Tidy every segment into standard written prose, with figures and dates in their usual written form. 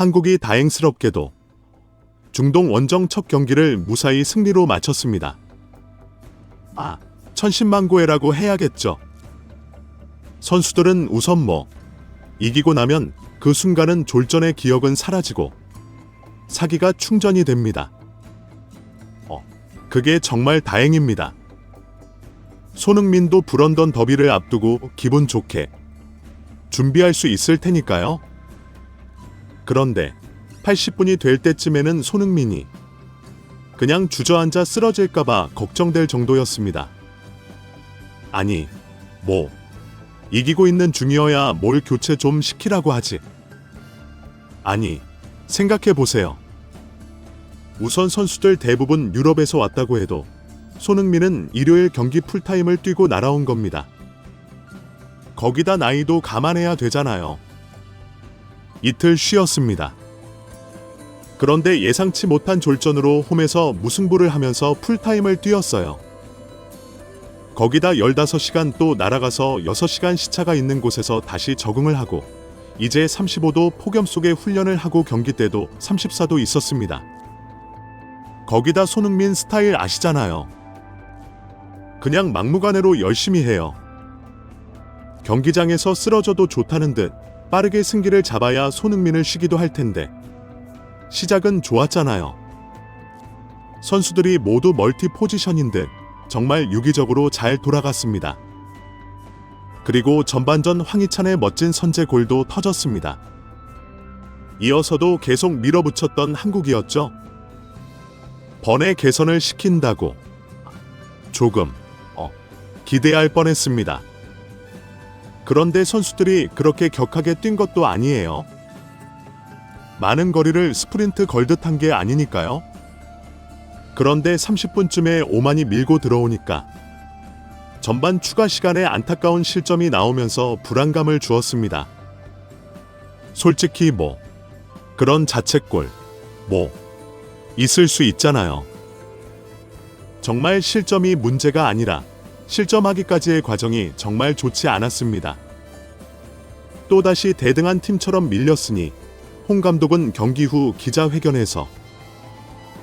한국이 다행스럽게도 중동 원정 첫 경기를 무사히 승리로 마쳤습니다. 천신만고해라고 해야겠죠. 선수들은 우선 이기고 나면 그 순간은 졸전의 기억은 사라지고 사기가 충전이 됩니다. 그게 정말 다행입니다. 손흥민도 브런던 더비를 앞두고 기분 좋게 준비할 수 있을 테니까요. 그런데 80분이 될 때쯤에는 손흥민이 그냥 주저앉아 쓰러질까봐 걱정될 정도였습니다. 아니, 이기고 있는 중이어야 뭘 교체 좀 시키라고 하지. 아니, 생각해보세요. 우선 선수들 대부분 유럽에서 왔다고 해도 손흥민은 일요일 경기 풀타임을 뛰고 날아온 겁니다. 거기다 나이도 감안해야 되잖아요. 이틀 쉬었습니다. 그런데 예상치 못한 졸전으로 홈에서 무승부를 하면서 풀타임을 뛰었어요. 거기다 15시간 또 날아가서 6시간 시차가 있는 곳에서 다시 적응을 하고 이제 35도 폭염 속에 훈련을 하고 경기 때도 34도 있었습니다. 거기다 손흥민 스타일 아시잖아요. 그냥 막무가내로 열심히 해요. 경기장에서 쓰러져도 좋다는 듯 빠르게 승기를 잡아야 손흥민을 쉬기도 할 텐데 시작은 좋았잖아요. 선수들이 모두 멀티 포지션인 듯 정말 유기적으로 잘 돌아갔습니다. 그리고 전반전 황희찬의 멋진 선제골도 터졌습니다. 이어서도 계속 밀어붙였던 한국이었죠. 번의 개선을 시킨다고 조금 기대할 뻔했습니다. 그런데 선수들이 그렇게 격하게 뛴 것도 아니에요. 많은 거리를 스프린트 걸듯 한 게 아니니까요. 그런데 30분쯤에 오만이 밀고 들어오니까 전반 추가 시간에 안타까운 실점이 나오면서 불안감을 주었습니다. 솔직히 그런 자책골 있을 수 있잖아요. 정말 실점이 문제가 아니라 실점하기까지의 과정이 정말 좋지 않았습니다. 또다시 대등한 팀처럼 밀렸으니 홍 감독은 경기 후 기자회견에서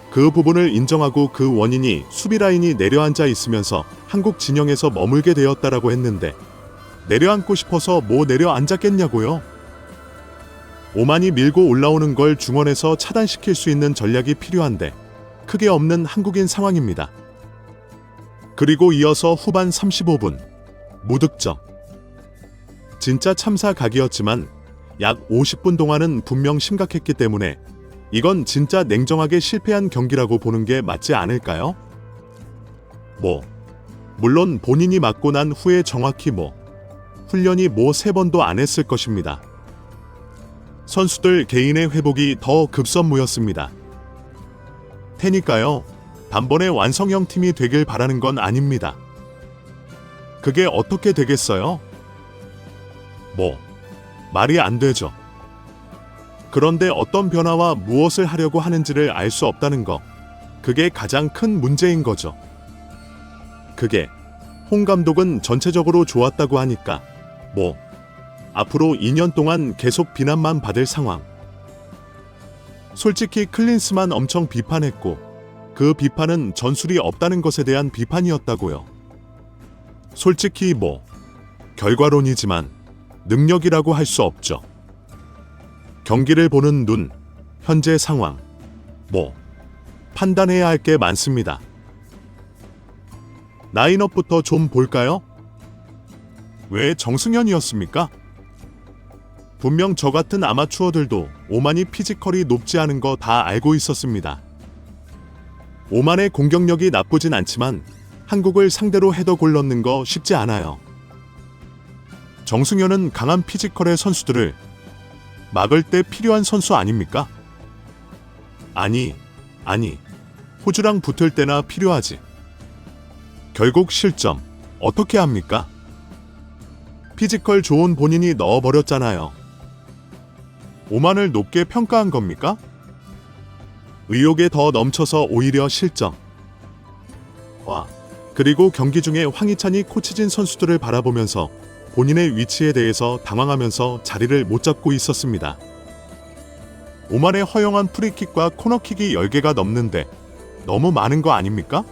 그 부분을 인정하고 그 원인이 수비 라인이 내려앉아 있으면서 한국 진영에서 머물게 되었다라고 했는데 내려앉고 싶어서 내려앉았겠냐고요? 오만이 밀고 올라오는 걸 중원에서 차단시킬 수 있는 전략이 필요한데 크게 없는 한국인 상황입니다. 그리고 이어서 후반 35분 무득점. 진짜 참사 각이었지만 약 50분 동안은 분명 심각했기 때문에 이건 진짜 냉정하게 실패한 경기라고 보는 게 맞지 않을까요? 물론 본인이 맞고 난 후에 정확히 훈련이 3번도 안 했을 것입니다. 선수들 개인의 회복이 더 급선무였습니다. 테니까요. 단번에 완성형 팀이 되길 바라는 건 아닙니다. 그게 어떻게 되겠어요? 말이 안 되죠. 그런데 어떤 변화와 무엇을 하려고 하는지를 알 수 없다는 거, 그게 가장 큰 문제인 거죠. 그게 홍 감독은 전체적으로 좋았다고 하니까 앞으로 2년 동안 계속 비난만 받을 상황. 솔직히 클린스만 엄청 비판했고 그 비판은 전술이 없다는 것에 대한 비판이었다고요. 솔직히 결과론이지만 능력이라고 할 수 없죠. 경기를 보는 눈, 현재 상황, 판단해야 할 게 많습니다. 라인업부터 좀 볼까요? 왜 정승현이었습니까? 분명 저 같은 아마추어들도 오만이 피지컬이 높지 않은 거 다 알고 있었습니다. 오만의 공격력이 나쁘진 않지만 한국을 상대로 헤더골 넣는 거 쉽지 않아요. 정승현은 강한 피지컬의 선수들을 막을 때 필요한 선수 아닙니까? 아니, 호주랑 붙을 때나 필요하지. 결국 실점, 어떻게 합니까? 피지컬 좋은 본인이 넣어버렸잖아요. 오만을 높게 평가한 겁니까? 의욕에 더 넘쳐서 오히려 실점. 그리고 경기 중에 황희찬이 코치진 선수들을 바라보면서 본인의 위치에 대해서 당황하면서 자리를 못 잡고 있었습니다. 오만에 허용한 프리킥과 코너킥이 10개가 넘는데 너무 많은 거 아닙니까?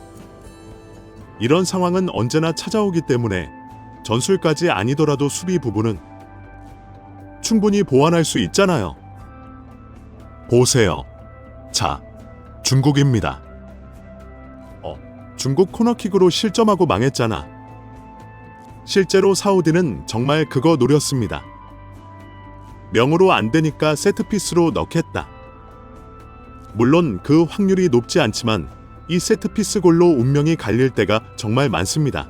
이런 상황은 언제나 찾아오기 때문에 전술까지 아니더라도 수비 부분은 충분히 보완할 수 있잖아요. 보세요. 자, 중국입니다. 중국 코너킥으로 실점하고 망했잖아. 실제로 사우디는 정말 그거 노렸습니다. 명으로 안 되니까 세트피스로 넣겠다. 물론 그 확률이 높지 않지만 이 세트피스 골로 운명이 갈릴 때가 정말 많습니다.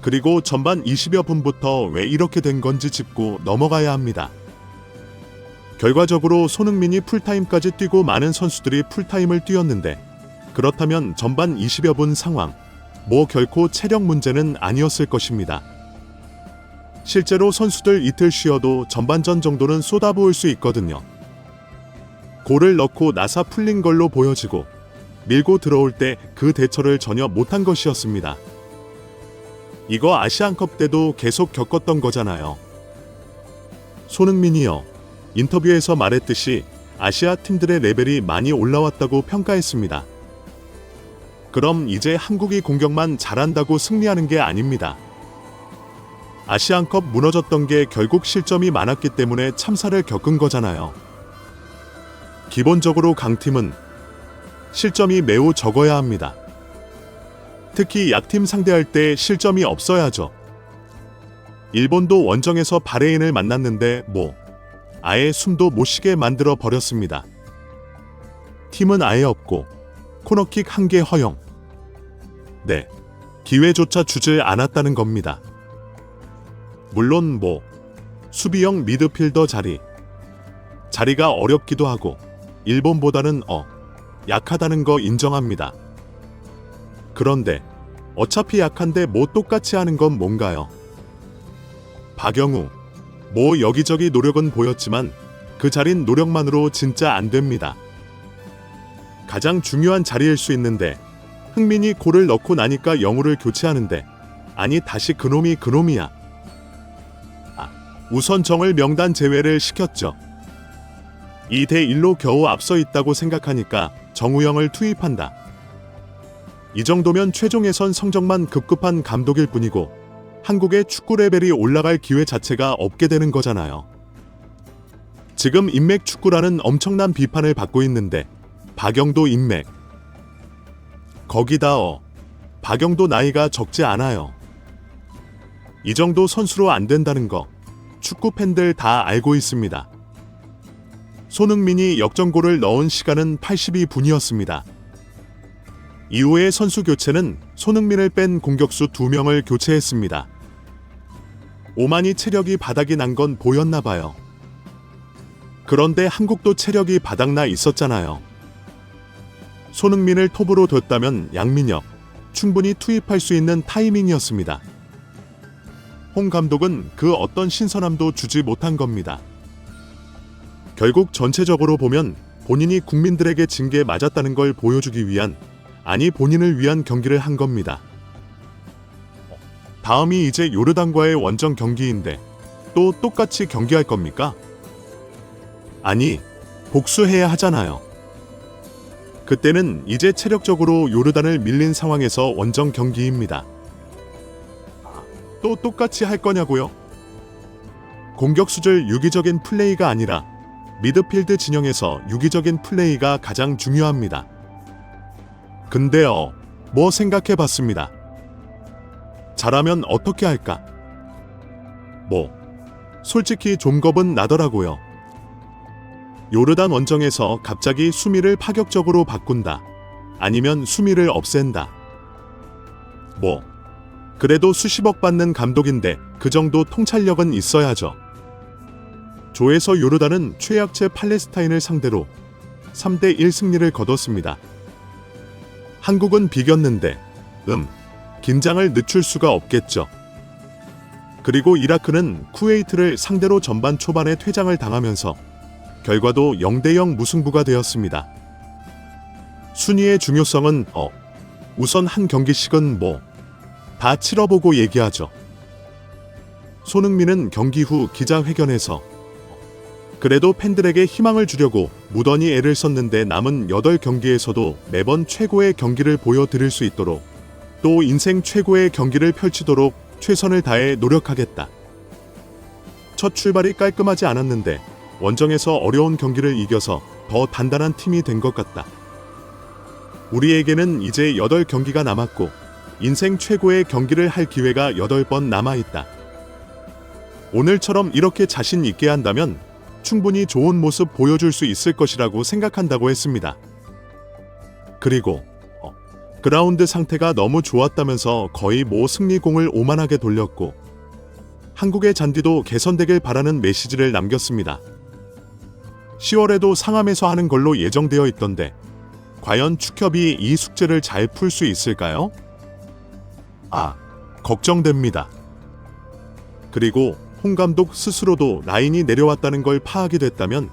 그리고 전반 20여 분부터 왜 이렇게 된 건지 짚고 넘어가야 합니다. 결과적으로 손흥민이 풀타임까지 뛰고 많은 선수들이 풀타임을 뛰었는데 그렇다면 전반 20여 분 상황, 결코 체력 문제는 아니었을 것입니다. 실제로 선수들 이틀 쉬어도 전반전 정도는 쏟아부을 수 있거든요. 골을 넣고 나사 풀린 걸로 보여지고 밀고 들어올 때 그 대처를 전혀 못한 것이었습니다. 이거 아시안컵 때도 계속 겪었던 거잖아요. 손흥민이요. 인터뷰에서 말했듯이 아시아 팀들의 레벨이 많이 올라왔다고 평가했습니다. 그럼 이제 한국이 공격만 잘한다고 승리하는 게 아닙니다. 아시안컵 무너졌던 게 결국 실점이 많았기 때문에 참사를 겪은 거잖아요. 기본적으로 강팀은 실점이 매우 적어야 합니다. 특히 약팀 상대할 때 실점이 없어야죠. 일본도 원정에서 바레인을 만났는데 아예 숨도 못 쉬게 만들어 버렸습니다. 팀은 아예 없고 코너킥 1개 허용. 네, 기회조차 주질 않았다는 겁니다. 물론 수비형 미드필더 자리가 어렵기도 하고 일본보다는 약하다는 거 인정합니다. 그런데 어차피 약한데 똑같이 하는 건 뭔가요? 박영우, 여기저기 노력은 보였지만 그 자린 노력만으로 진짜 안 됩니다. 가장 중요한 자리일 수 있는데 흥민이 골을 넣고 나니까 영우를 교체하는데 아니 다시 그놈이야. 우선 정을 명단 제외를 시켰죠. 2대1로 겨우 앞서 있다고 생각하니까 정우영을 투입한다. 이 정도면 최종 예선 성적만 급급한 감독일 뿐이고 한국의 축구 레벨이 올라갈 기회 자체가 없게 되는 거잖아요. 지금 인맥 축구라는 엄청난 비판을 받고 있는데 박영도 인맥. 거기다 박영도 나이가 적지 않아요. 이 정도 선수로 안 된다는 거 축구 팬들 다 알고 있습니다. 손흥민이 역전골을 넣은 시간은 82분이었습니다. 이후에 선수 교체는 손흥민을 뺀 공격수 2명을 교체했습니다. 오만이 체력이 바닥이 난 건 보였나 봐요. 그런데 한국도 체력이 바닥나 있었잖아요. 손흥민을 톱으로 뒀다면 양민혁 충분히 투입할 수 있는 타이밍이었습니다. 홍 감독은 그 어떤 신선함도 주지 못한 겁니다. 결국 전체적으로 보면 본인이 국민들에게 진 게 맞았다는 걸 보여주기 위한, 아니 본인을 위한 경기를 한 겁니다. 다음이 이제 요르단과의 원정 경기인데 또 똑같이 경기할 겁니까? 아니, 복수해야 하잖아요. 그때는 이제 체력적으로 요르단을 밀린 상황에서 원정 경기입니다. 또 똑같이 할 거냐고요? 공격수들 유기적인 플레이가 아니라 미드필드 진영에서 유기적인 플레이가 가장 중요합니다. 근데요, 뭐 생각해봤습니다. 잘하면 어떻게 할까? 솔직히 좀 겁은 나더라고요. 요르단 원정에서 갑자기 수미를 파격적으로 바꾼다. 아니면 수미를 없앤다. 그래도 수십억 받는 감독인데 그 정도 통찰력은 있어야죠. 조에서 요르단은 최약체 팔레스타인을 상대로 3대1 승리를 거뒀습니다. 한국은 비겼는데 긴장을 늦출 수가 없겠죠. 그리고 이라크는 쿠웨이트를 상대로 전반 초반에 퇴장을 당하면서 결과도 0대0 무승부가 되었습니다. 순위의 중요성은 우선 한 경기씩은 다 치러보고 얘기하죠. 손흥민은 경기 후 기자회견에서 그래도 팬들에게 희망을 주려고 무던히 애를 썼는데 남은 8경기에서도 매번 최고의 경기를 보여드릴 수 있도록 또 인생 최고의 경기를 펼치도록 최선을 다해 노력하겠다. 첫 출발이 깔끔하지 않았는데 원정에서 어려운 경기를 이겨서 더 단단한 팀이 된 것 같다. 우리에게는 이제 8경기가 남았고 인생 최고의 경기를 할 기회가 8번 남아있다. 오늘처럼 이렇게 자신 있게 한다면 충분히 좋은 모습 보여줄 수 있을 것이라고 생각한다고 했습니다. 그리고 그라운드 상태가 너무 좋았다면서 거의 승리공을 오만하게 돌렸고 한국의 잔디도 개선되길 바라는 메시지를 남겼습니다. 10월에도 상암에서 하는 걸로 예정되어 있던데 과연 축협이 이 숙제를 잘 풀 수 있을까요? 걱정됩니다. 그리고 홍 감독 스스로도 라인이 내려왔다는 걸 파악이 됐다면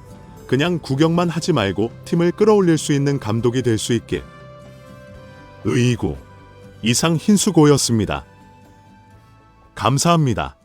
그냥 구경만 하지 말고 팀을 끌어올릴 수 있는 감독이 될 수 있게. 의구 이상 흰수고였습니다. 감사합니다.